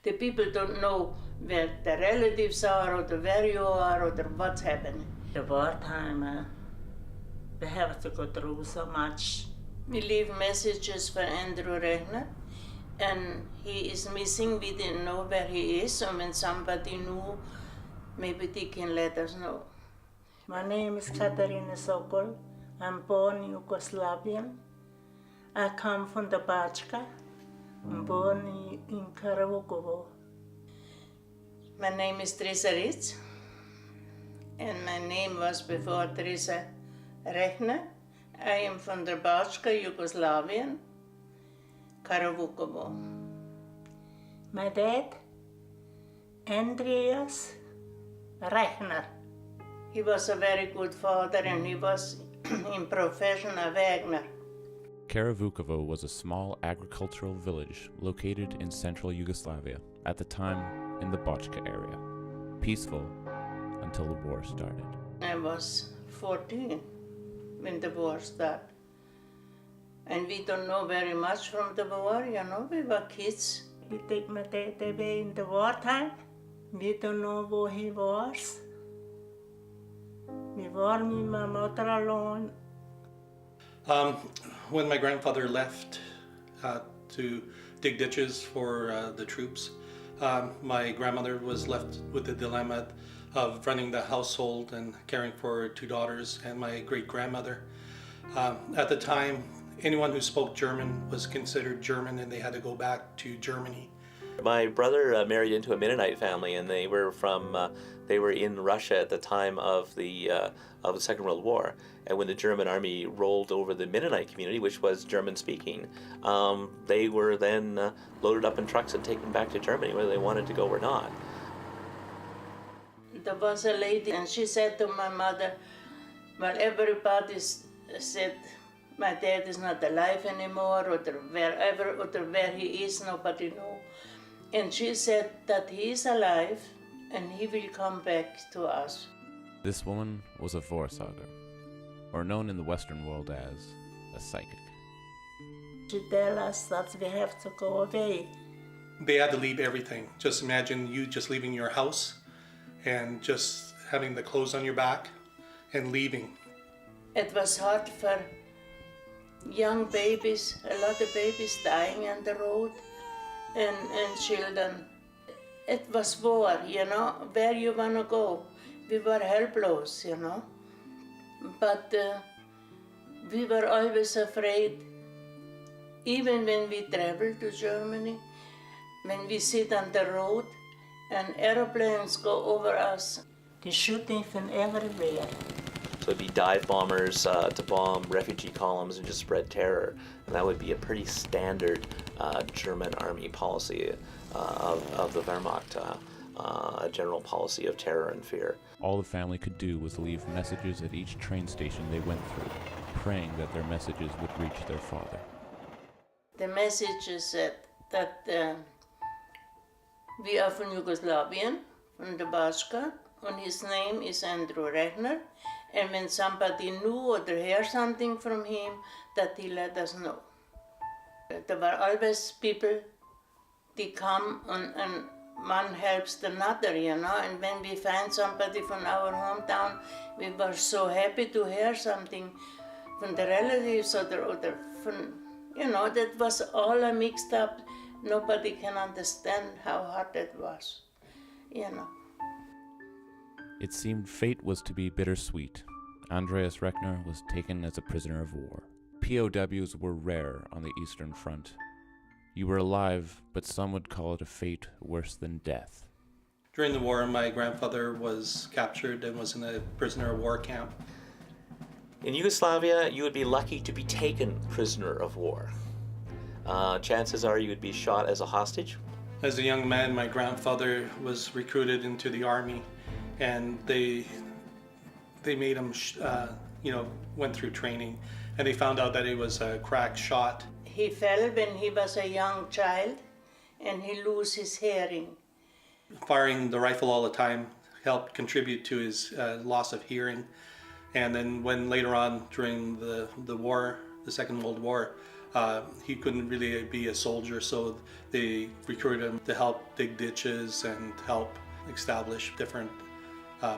The people don't know where the relatives are or where you are or what's happening. The wartime, we have to go through so much. We leave messages for Andrew Rechner, and he is missing. We didn't know where he is, so when somebody knew, maybe they can let us know. My name is Katarina Sokol. I'm born in Yugoslavian. I come from the Bachka. I'm born in Karavukovo. My name is Teresa Ritz, and my name was before Teresa Rechner. I am from the Bachka, Yugoslavian, Karavukovo. My dad, Andreas Rechner. He was a very good father, and he was in profession a Wagner. Karavukovo was a small agricultural village located in central Yugoslavia, at the time in the Bachka area. Peaceful until the war started. I was 14 when the war started. And we don't know very much from the war, we were kids. We take my dad away in the wartime. We don't know where he was. We were me and my mother alone. When my grandfather left to dig ditches for the troops, my grandmother was left with the dilemma of running the household and caring for 2 daughters and my great-grandmother. At the time, anyone who spoke German was considered German, and they had to go back to Germany. My brother married into a Mennonite family, and they were in Russia at the time of the Second World War. And when the German army rolled over the Mennonite community, which was German-speaking, they were then loaded up in trucks and taken back to Germany, whether they wanted to go or not. There was a lady, and she said to my mother, well, everybody said my dad is not alive anymore, or where he is, nobody knows. And she said that he is alive and he will come back to us. This woman was a Vorsager, or known in the Western world as a psychic. She tell us that we have to go away. They had to leave everything. Just imagine you just leaving your house and just having the clothes on your back and leaving. It was hard for young babies, a lot of babies dying on the road. And children. It was war, where you want to go. We were helpless, But we were always afraid, even when we traveled to Germany, when we sit on the road and airplanes go over us. They're shooting from everywhere. So it'd be dive bombers to bomb refugee columns and just spread terror. And that would be a pretty standard German army policy of the Wehrmacht, a general policy of terror and fear. All the family could do was leave messages at each train station they went through, praying that their messages would reach their father. The message is that we are from Yugoslavian, from the Bachka, and his name is Andrew Rechner. And when somebody knew or heard something from him, that he let us know. There were always people, they come and one helps the another, and when we find somebody from our hometown, we were so happy to hear something from the relatives or from, that was all mixed up. Nobody can understand how hard it was, It seemed fate was to be bittersweet. Andreas Rechner was taken as a prisoner of war. POWs were rare on the Eastern Front. You were alive, but some would call it a fate worse than death. During the war, my grandfather was captured and was in a prisoner of war camp. In Yugoslavia, you would be lucky to be taken prisoner of war. Chances are you would be shot as a hostage. As a young man, my grandfather was recruited into the army, and they made him, went through training, and they found out that he was a crack shot. He fell when he was a young child, and he lost his hearing. Firing the rifle all the time helped contribute to his loss of hearing. And then when later on during the war, the Second World War, He couldn't really be a soldier, so they recruited him to help dig ditches and help establish different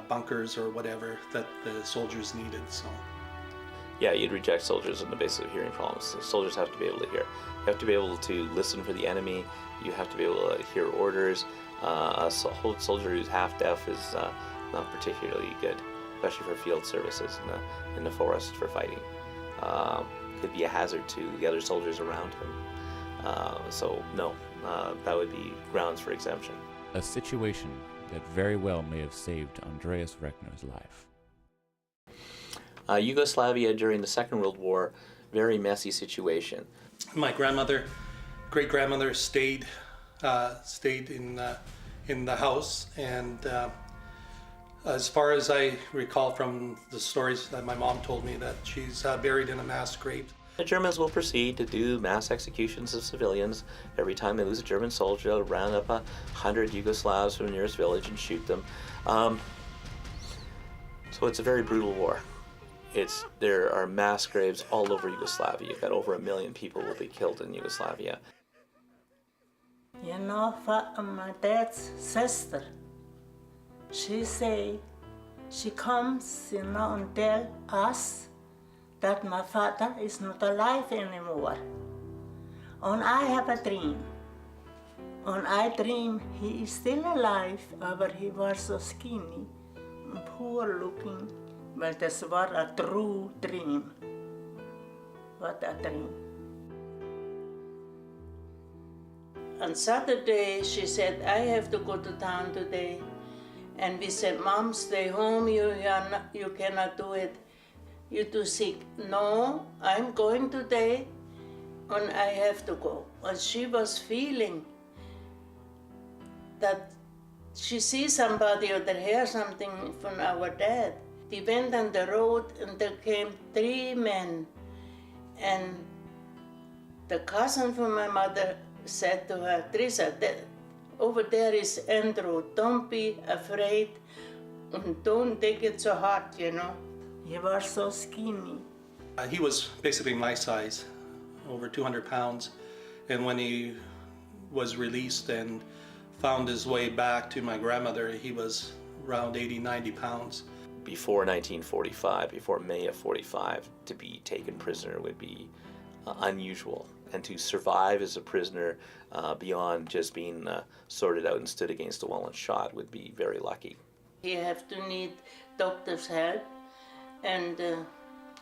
bunkers or whatever that the soldiers needed. So. Yeah, you'd reject soldiers on the basis of hearing problems. So soldiers have to be able to hear. You have to be able to listen for the enemy. You have to be able to hear orders. A soldier who's half deaf is not particularly good, especially for field services in the forest for fighting. Could be a hazard to the other soldiers around him. So no, that would be grounds for exemption. A situation that very well may have saved Andreas Rechner's life. Yugoslavia during the Second World War, very messy situation. My great-grandmother stayed in the house, and as far as I recall from the stories that my mom told me, that she's buried in a mass grave. The Germans will proceed to do mass executions of civilians. Every time they lose a German soldier, they'll round up 100 Yugoslavs from the nearest village and shoot them. So it's a very brutal war. There are mass graves all over Yugoslavia. You've got over 1 million people will be killed in Yugoslavia. You know, my dad's sister, she comes, you know, and tell us that my father is not alive anymore. And I have a dream. And I dream he is still alive, but he was so skinny and poor looking. But this was a true dream. What a dream. On Saturday, she said, I have to go to town today. And we said, Mom, stay home, you cannot do it. You're too sick. No, I'm going today, and I have to go. And she was feeling that she sees somebody or hears something from our dad. They went on the road, and there came 3 men. And the cousin from my mother said to her, Teresa, over there is Andrew. Don't be afraid, and don't take it so hard, you know. He was so skinny. He was basically my size, over 200 pounds. And when he was released and found his way back to my grandmother, he was around 80, 90 pounds. Before 1945, before May of 45, to be taken prisoner would be unusual. And to survive as a prisoner beyond just being sorted out and stood against a wall and shot would be very lucky. He have to need doctor's help, and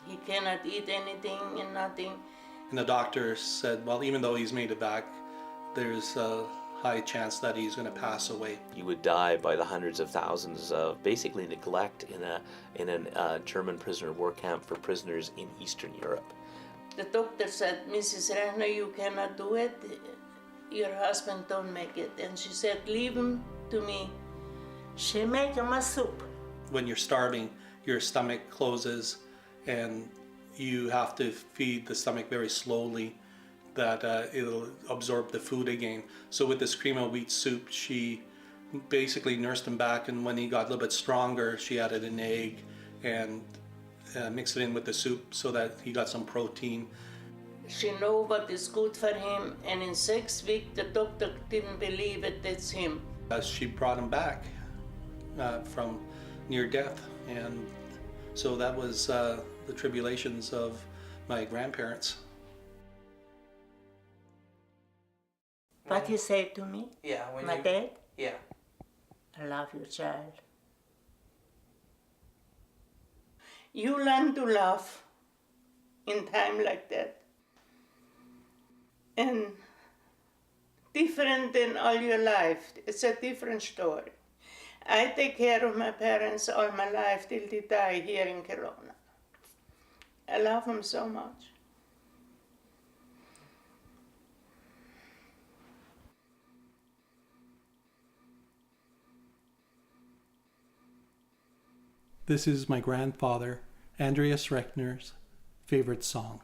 he cannot eat anything and nothing. And the doctor said, well, even though he's made it back, there's a high chance that he's going to pass away. You would die by the hundreds of thousands of basically neglect in a German prisoner of war camp for prisoners in Eastern Europe. The doctor said, Mrs. Rechner, you cannot do it. Your husband don't make it. And she said, leave him to me. She make him a soup. When you're starving, your stomach closes, and you have to feed the stomach very slowly, that it'll absorb the food again. So with this cream of wheat soup, she basically nursed him back, and when he got a little bit stronger, she added an egg and mixed it in with the soup so that he got some protein. She know what is good for him, and in 6 weeks, the doctor didn't believe it, it's him. She brought him back from near death, and so that was the tribulations of my grandparents. What he said to me? Yeah, My dad? Yeah. I love you, child. You learn to laugh in time like that. And different than all your life. It's a different story. I take care of my parents all my life till they die here in Kelowna. I love them so much. This is my grandfather, Andreas Rechner's favorite song.